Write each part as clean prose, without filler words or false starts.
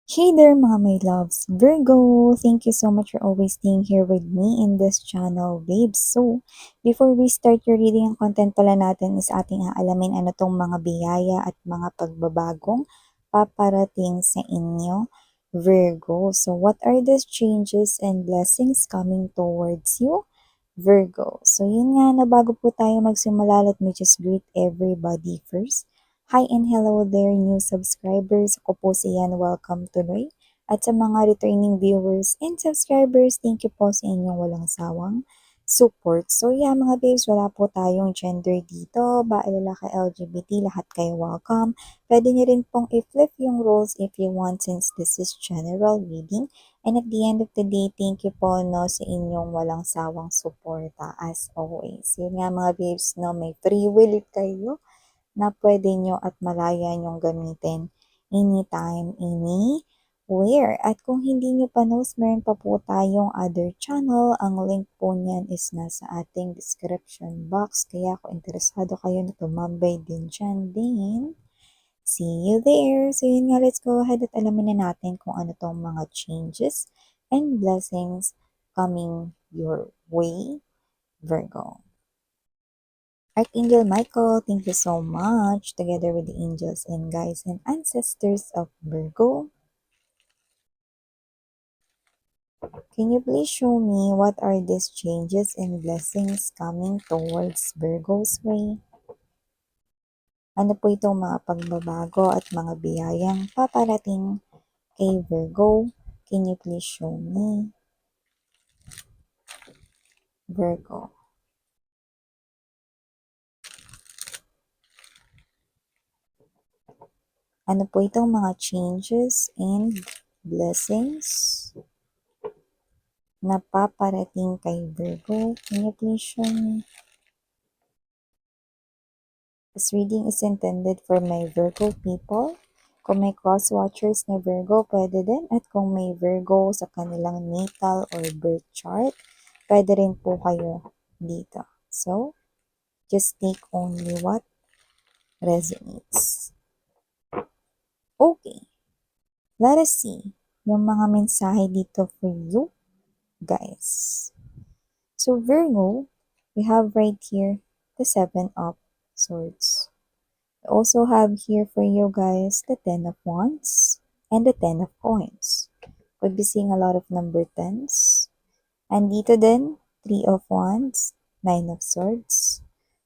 Hey there mga my loves, Virgo! Thank you so much for always staying here with me in this channel, babes. So, before we start your reading, ang content pala natin is ating aalamin ano tong mga biyaya at mga pagbabagong paparating sa inyo, Virgo. So, what are these changes and blessings coming towards you, Virgo? So, yun nga na bago po tayo magsimula, let me just greet everybody first. Hi and hello there, new subscribers. Ako po si Yan. Welcome tuloy. At sa mga returning viewers and subscribers, thank you po sa inyong walang sawang support. So yeah, mga babes, wala po tayong gender dito. Bae, lalaki, LGBT, lahat kayo welcome. Pwede niyo rin pong i-flip yung roles if you want since this is general reading. And at the end of the day, thank you po no, sa inyong walang sawang suporta as always. Yun nga mga babes, no, may free will kayo na pwede nyo at malaya nyong gamitin anytime, anywhere. At kung hindi nyo pa knows, meron pa po tayong other channel. Ang link po niyan is nasa ating description box. Kaya kung interesado kayo na tumambay din dyan din, see you there. So yun nga, let's go ahead at alamin na natin kung ano tong mga changes and blessings coming your way, Virgo. Archangel Michael, thank you so much, together with the angels and guides and ancestors of Virgo. Can you please show me what are these changes and blessings coming towards Virgo's way? Ano po itong mga pagbabago at mga biyayang paparating kay Virgo? Can you please show me, Virgo? Ano po itong mga changes and blessings na paparating kay Virgo? Can you please show me? This reading is intended for my Virgo people. Kung may cross-watchers na Virgo, pwede din. At kung may Virgo sa kanilang natal or birth chart, pwede rin po kayo dito. So, just take only what resonates. Okay, let us see yung mga mensahe dito for you, guys. So, Virgo, we have right here the Seven of Swords. I also have here for you guys the Ten of Wands and the Ten of Coins. Could be seeing a lot of number 10s. And dito din, Three of Wands, Nine of Swords.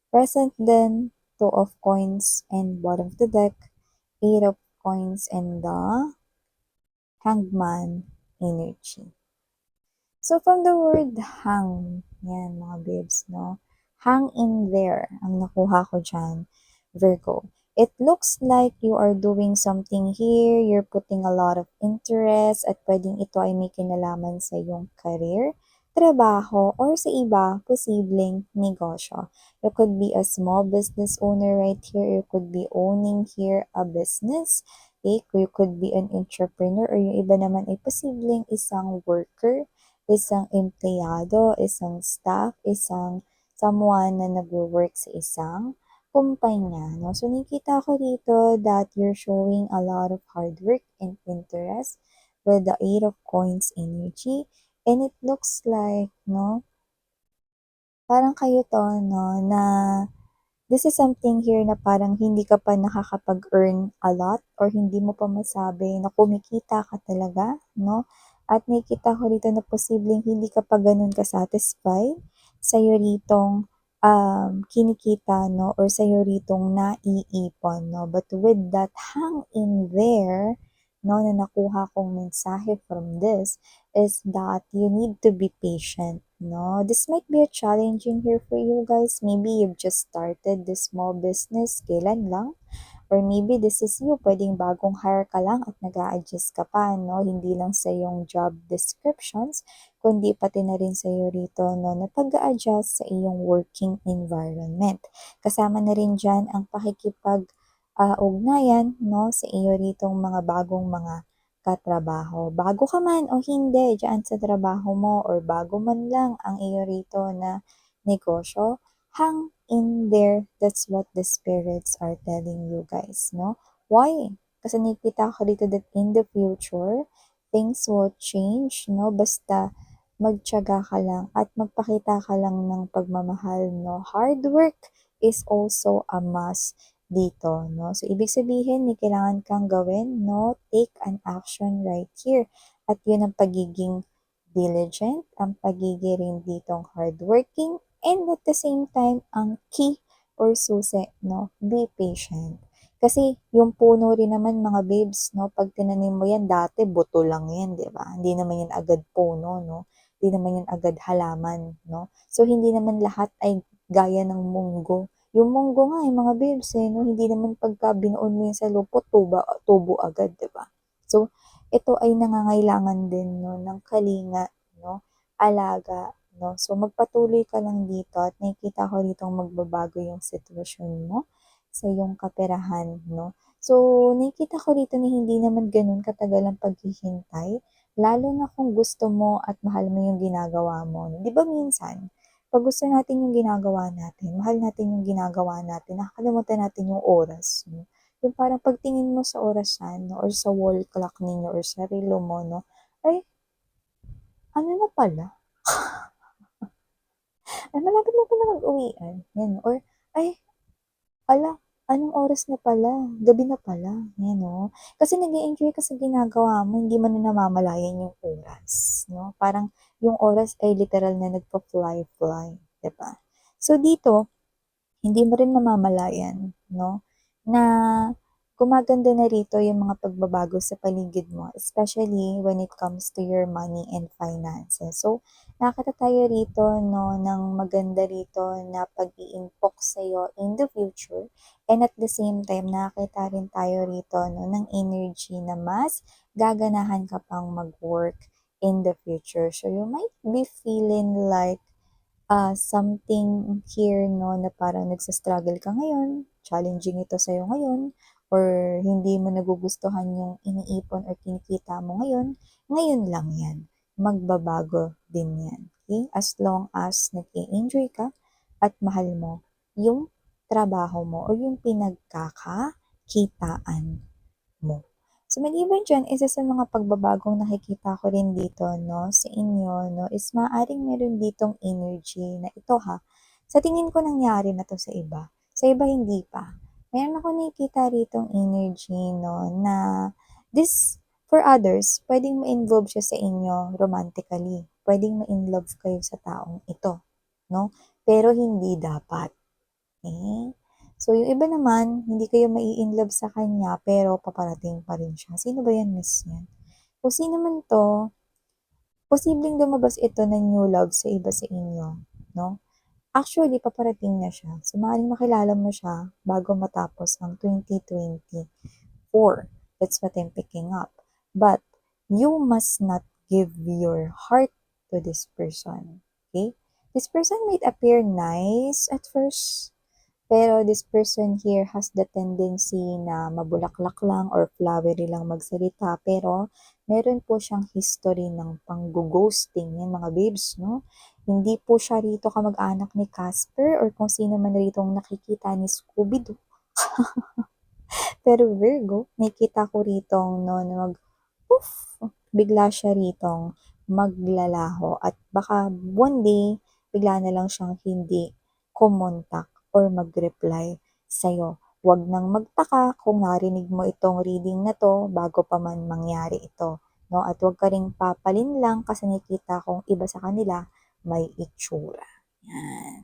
Present din, Two of Coins and bottom of the deck, Eight of Coins and the Hangman energy. So from the word hang, yan mga babes, no? Hang in there, ang nakuha ko dyan, Virgo. It looks like you are doing something here, you're putting a lot of interest, at pwedeng ito ay may kinalaman sa iyong career, trabaho, or sa iba, posibleng negosyo. You could be a small business owner right here, you could be owning here a business, you could be an entrepreneur, or yung iba naman ay posibleng isang worker, isang empleyado, isang staff, isang someone na nagwo-work sa isang kumpanya, no? So, nakikita ko dito that you're showing a lot of hard work and interest with the Eight of Coins energy. And it looks like, no, parang kayo to, no, na this is something here na parang hindi ka pa nakakapag-earn a lot or hindi mo pa masabi na kumikita ka talaga, no? At nakikita ko dito na posibleng hindi ka pa ganun ka-satisfy sa iyo ritong kinikita, no? Or sa iyo ritong naiipon, no? But with that hang in there, no, na nakuha kong mensahe from this is that you need to be patient, no? This might be a challenging here for you guys. Maybe you've just started this small business, kailan lang? Or maybe this is you, pwedeng bagong hire ka lang at nag-a-adjust ka pa, no? Hindi lang sa iyong job descriptions, kundi pati na rin sa iyo rito, no, na pag-a-adjust sa iyong working environment. Kasama na rin dyan ang pakikipag ugnayan, no, sa iyo ritong mga bagong mga katrabaho. Bago ka man o hindi dyan sa trabaho mo or bago man lang ang iyo rito na negosyo, hang in there. That's what the spirits are telling you guys, no? Why? Kasi nakikita ko dito that in the future, things will change, no? Basta magtiyaga ka lang at magpakita ka lang ng pagmamahal, no? Hard work is also a must dito, no? So, ibig sabihin, may kailangan kang gawin, no? Take an action right here. At yun ang pagiging diligent, ang pagiging rin ditong hardworking, and at the same time, ang key or susi, no? Be patient. Kasi yung puno rin naman mga babes, no? Pag tinanim mo yan, dati buto lang yan, di ba? Hindi naman yan agad puno, no? Hindi naman yan agad halaman, no? So, hindi naman lahat ay gaya ng munggo. Yung munggo nga, yung mga babes, no? Hindi naman pagka binuon mo yan sa lupo, tubo agad, di ba? So, ito ay nangangailangan din, no? Ng kalinga, no? Alaga, no? So, magpatuloy ka lang dito at nakikita ko ditong magbabago yung sitwasyon mo sa iyong kaperahan, no? So, nakikita ko dito na hindi naman ganun katagal ang paghihintay, lalo na kung gusto mo at mahal mo yung ginagawa mo. No? Di ba minsan, pag gusto natin yung ginagawa natin, mahal natin yung ginagawa natin, nakakalimutan natin yung oras. No? Yung parang pagtingin mo sa orasan, no? Or sa wall clock ninyo, or sa relo mo, no? Ay, ano na pala? Ay, malapit na pala mag-uwian. Yan. Or, ay, ala, anong oras na pala? Gabi na pala. Yan, no? Kasi nag enjoy ka sa ginagawa mo, hindi mo na namamalayan yung oras. No? Parang yung oras ay literal na nagpa-fly-fly. Diba? So, dito, hindi mo rin mamamalayan, no? Na gumaganda na rito yung mga pagbabago sa paligid mo, especially when it comes to your money and finances. So, nakakita tayo rito, no, ng maganda rito na pag-iimpok sa'yo in the future. And at the same time, nakakita rin tayo rito, no, ng energy na mas gaganahan ka pang mag-work in the future. So, you might be feeling like something here, no, na parang nagsa-struggle ka ngayon, challenging ito sa'yo ngayon, or hindi mo nagugustuhan yung iniipon or kinikita mo ngayon, ngayon lang yan. Magbabago din yan. Okay? As long as nag-enjoy ka at mahal mo yung trabaho mo o yung pinagkakakitaan mo. So, maliban dyan, isa sa mga pagbabagong nakikita ko rin dito, no, sa inyo, no, is maaaring meron ditong energy na ito ha. Sa tingin ko nangyari na to sa iba. Sa iba hindi pa. Meron ako nakikita ritong energy, no, na this, for others, pwedeng ma-involve siya sa inyo romantically. Pwedeng ma-inlove kayo sa taong ito, no? Pero hindi dapat. Okay? So, yung iba naman, hindi kayo mai-inlove sa kanya, pero paparating pa rin siya. Sino ba yan, miss yan? Kung sino man to, posibleng lumabas ito na new love sa iba sa inyo, no? Actually, paparating na siya. So, maaaring makilala mo siya bago matapos ang 2024. That's what I'm picking up. But, you must not give your heart to this person. Okay? This person might appear nice at first, pero this person here has the tendency na mabulaklak lang or flowery lang magsalita. Pero meron po siyang history ng pang-ghosting. Yan mga babes, no? Hindi po siya rito kamag-anak ni Casper or kung sino man rito nakikita ni Scooby-Doo. Pero Virgo, nakikita ko rito no, na poof, bigla siya ritong maglalaho at baka one day, bigla na lang siyang hindi kumontak or mag-reply sa'yo. Huwag nang magtaka kung narinig mo itong reading na to bago pa man mangyari ito. No? At huwag ka ring papalin lang kasi nakikita kong iba sa kanila may itsura. Yan.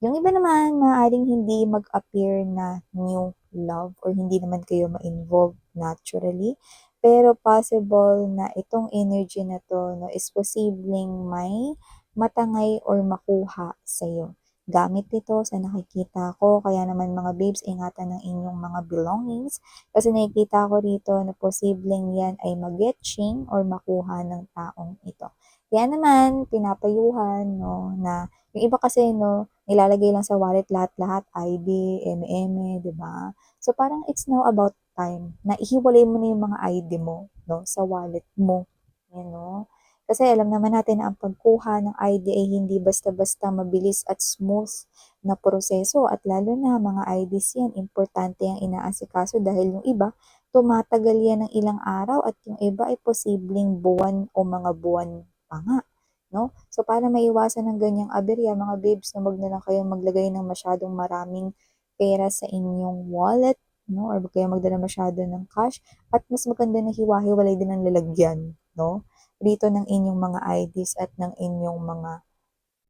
Yung iba naman, maaaring hindi mag-appear na new love or hindi naman kayo ma-involve naturally. Pero possible na itong energy na to no, is posibleng may matangay or makuha sa'yo. Gamit ito sa nakikita ko, kaya naman mga babes, ingatan ng inyong mga belongings kasi nakikita ko rito na posibleng yan ay mag-getching or makuha ng taong ito. Kaya naman, pinapayuhan no, na yung iba kasi no, nilalagay lang sa wallet lahat-lahat, ID, eme-eme, di ba? So parang it's now about time na ihiwalay mo na yung mga ID mo, no, sa wallet mo, you know? Kasi alam naman natin na ang pagkuha ng ID ay hindi basta-basta mabilis at smooth na proseso at lalo na mga IDs yan, importante ang inaasikaso dahil yung iba, tumatagal yan ng ilang araw at yung iba ay posibleng buwan o mga buwan pa nga, no? So, para maiwasan ng ganyang aberya, mga babes, na wag na lang kayong maglagay ng masyadong maraming pera sa inyong wallet, no? Or wag kayong magdala masyado ng cash at mas maganda na hiwa-hiwalay din ang lalagyan, no? Dito ng inyong mga IDs at ng inyong mga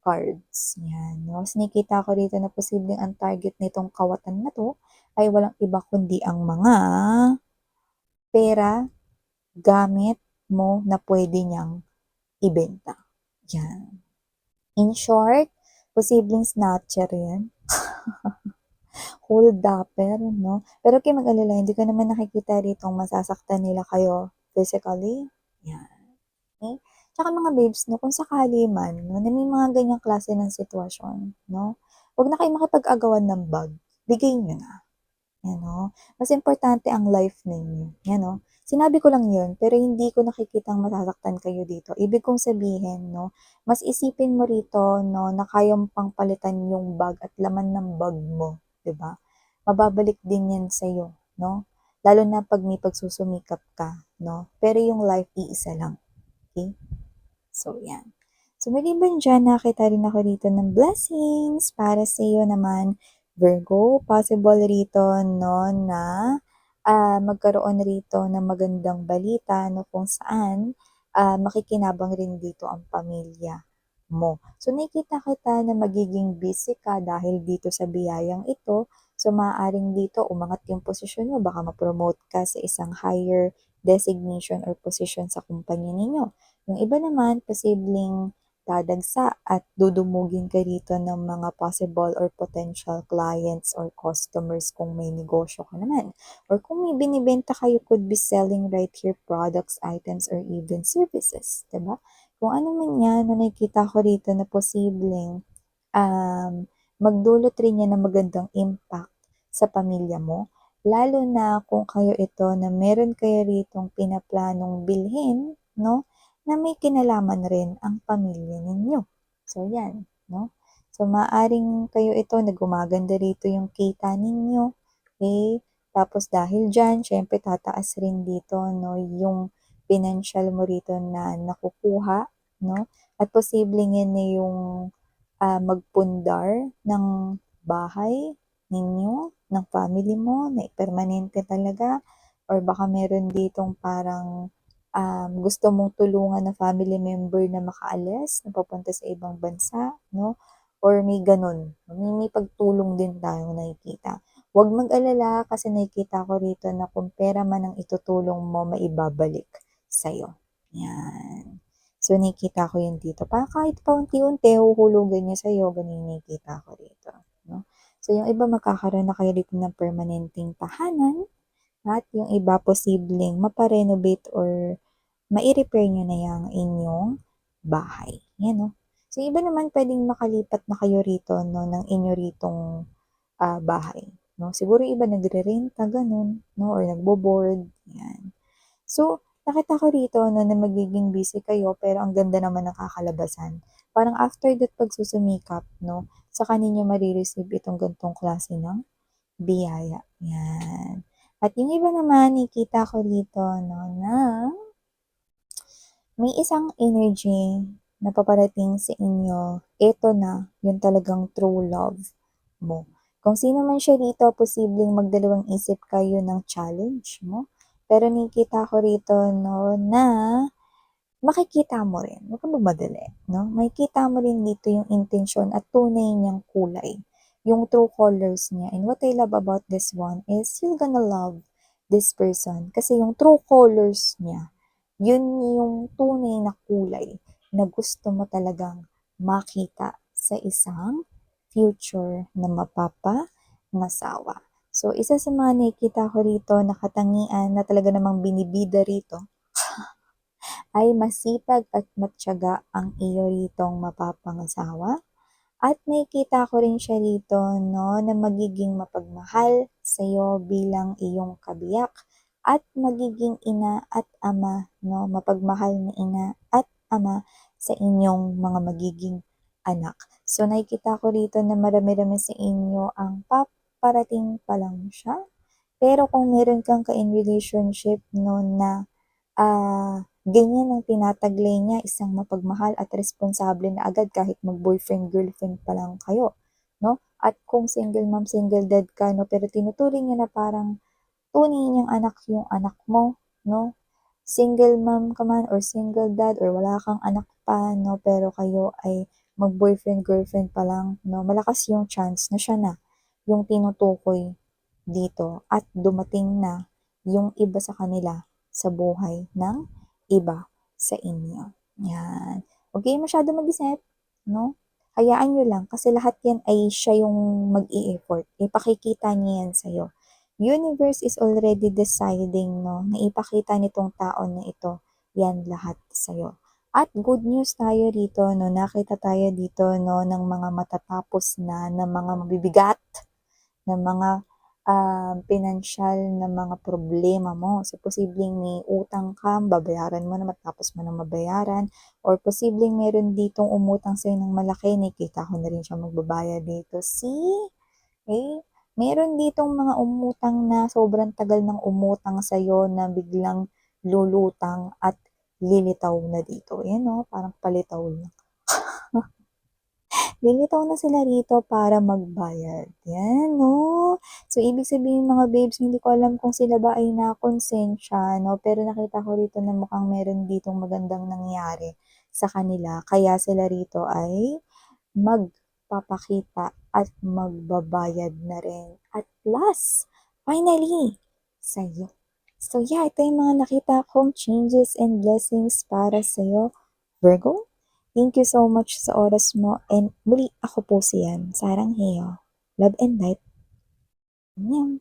cards. Yan, no? Mas nakikita ko dito na posibleng ang target nitong kawatan na to ay walang iba kundi ang mga pera, gamit mo na pwede niyang ibenta. Yan. In short, posibleng snatcher yan. Holdupper, no? Pero kayo mag-alala, hindi ko naman nakikita rito masasaktan nila kayo physically. Yan. Okay? Tsaka mga babes, no, kung sakali man, no, na may mga ganyang klase ng sitwasyon, no, huwag na kayo makipag-agawan ng bag. Bigay nyo na. Yan, no? Mas importante ang life ninyo. Yan, no? Sinabi ko lang yun, pero hindi ko nakikitang masasaktan kayo dito. Ibig kong sabihin, no, mas isipin mo rito, no, na kayang pang palitan yung bag at laman ng bag mo, 'di ba? Mababalik din yan sa'yo, no? Lalo na pag may pagsusumikap ka, no? Pero yung life, iisa lang. Okay? So, yan. So, maliban dyan, nakita rin ako dito ng blessings para sa iyo naman, Virgo. Possible rito, no, na magkaroon rito ng magandang balita, no, kung saan makikinabang rin dito ang pamilya mo. So, nakikita kita na magiging busy ka dahil dito sa biyayang ito. So, maaaring dito umangat yung posisyon mo. Baka ma-promote ka sa isang higher designation or position sa kumpanya ninyo. Yung iba naman, posibleng dadagsa at dudumugin ka rito ng mga possible or potential clients or customers kung may negosyo ka naman. Or kung may binibenta kayo, could be selling right here products, items, or even services. Diba? Kung ano man yan, na nakikita ko rito na posibleng magdulot rin yan ng magandang impact sa pamilya mo. Lalo na kung kayo ito na meron kayo ritong pinaplanong bilhin, no? Na may kinalaman rin ang pamilya ninyo. So, yan, no? So, maaring kayo ito na gumaganda rito yung kita ninyo, okay? Tapos, dahil dyan, syempre, tataas rin dito, no? Yung financial mo rito na nakukuha, no? At posibleng yan na yung magpundar ng bahay ninyo, ng family mo, na permanente talaga, or baka meron ditong parang gusto mong tulungan na family member na makaalis, na papunta sa ibang bansa, no? Or may ganun. May pagtulong din tayong nakikita. Huwag mag-alala kasi nakikita ko rito na kung pera man ang itutulong mo, maibabalik sa'yo. Yan. So, nakikita ko yun dito. Para kahit paunti-unti, huhulugan niya sa'yo, ganun yung nakikita ko dito. No? So, yung iba magkakaroon na kayo dito ng permanenteng tahanan, at yung iba posibleng maparenovate or mai-repair nyo na yung inyong bahay. Yan, no? So, iba naman pwedeng makalipat na kayo rito, no, ng inyo ritong bahay. No? Siguro iba nagre-renta, ganun, no? Or nagbo-board. Yan. So, nakita ko rito, no, na magiging busy kayo, pero ang ganda naman ng kakalabasan. Parang after that pagsusumikap, no, saka ninyo marireceive itong gantong klase ng biyaya. Yan. At yung iba naman, nakita ko dito, no, na may isang energy na paparating sa inyo. Ito na, yung talagang true love mo. Kung sino man siya dito, posibleng magdalawang isip kayo ng challenge mo. Pero nakikita ko rito, no, na makikita mo rin. Huwag kang magmadali, no? Makikita mo rin dito yung intensyon at tunay niyang kulay. Yung true colors niya. And what I love about this one is you're gonna love this person. Kasi yung true colors niya, yun yung tunay na kulay na gusto mo talagang makita sa isang future na mapapangasawa. So, isa sa mga nakikita ko rito na katangian na talaga namang binibida rito ay masipag at matyaga ang iyo ritong mapapangasawa. At nakikita ko rin siya rito, no, na magiging mapagmahal sa iyo bilang iyong kabiyak at magiging ina at ama, no, mapagmahal na ina at ama sa inyong mga magiging anak. So nakikita ko rito na marami-rami sa inyo ang paparating pa lang siya Pero kung meron kang ka-in relationship 'no na, ganyan ang tinataglay niya, isang mapagmahal at responsable na agad kahit mag-boyfriend, girlfriend pa lang kayo 'no? At kung single mom, single dad ka 'no, pero tinuturing niya na parang tunay niyang anak yung anak mo 'no? Single mom ka man or single dad or wala kang anak pa 'no, pero kayo ay mag-boyfriend, girlfriend pa lang 'no, malakas yung chance na siya na yung tinutukoy dito at dumating na yung iba sa kanila sa buhay ng iba sa inyo, 'yan. Huwag kayong masyadong mag-isip 'no, hayaan niyo lang kasi lahat 'yan ay siya yung mag-e-effort, ipakikita niya 'yan sa'yo. Universe is already deciding 'no, na ipakita nitong tao na ito 'yan lahat sa'yo. At good news tayo dito 'no, nakita tayo dito 'no ng mga matatapos na mga mabibigat na mga, pinansiyal na mga problema mo. So, posibleng may utang ka, babayaran mo na matapos mo ng mabayaran or posibleng meron ditong umutang sa'yo ng malaki, nakita ko na rin siya magbabayad dito. See? Okay? Meron ditong mga umutang na sobrang tagal ng umutang sa'yo na biglang lulutang at lilitaw na dito. Ayan 'no, parang palitaw lang. Lilitaw na sila rito para magbayad. Yan, no? So, ibig sabihin mga babes, hindi ko alam kung sila ba ay nakonsensya, no? Pero nakita ko rito na mukhang meron ditong magandang nangyari sa kanila. Kaya sila rito ay magpapakita at magbabayad na rin. At last, finally, sa'yo. So yeah, ito yung mga nakita kong changes and blessings para sa'yo, Virgo. Thank you so much sa oras mo and muli ako po si Yan, Sarang Heo. Love and light. Annyeong!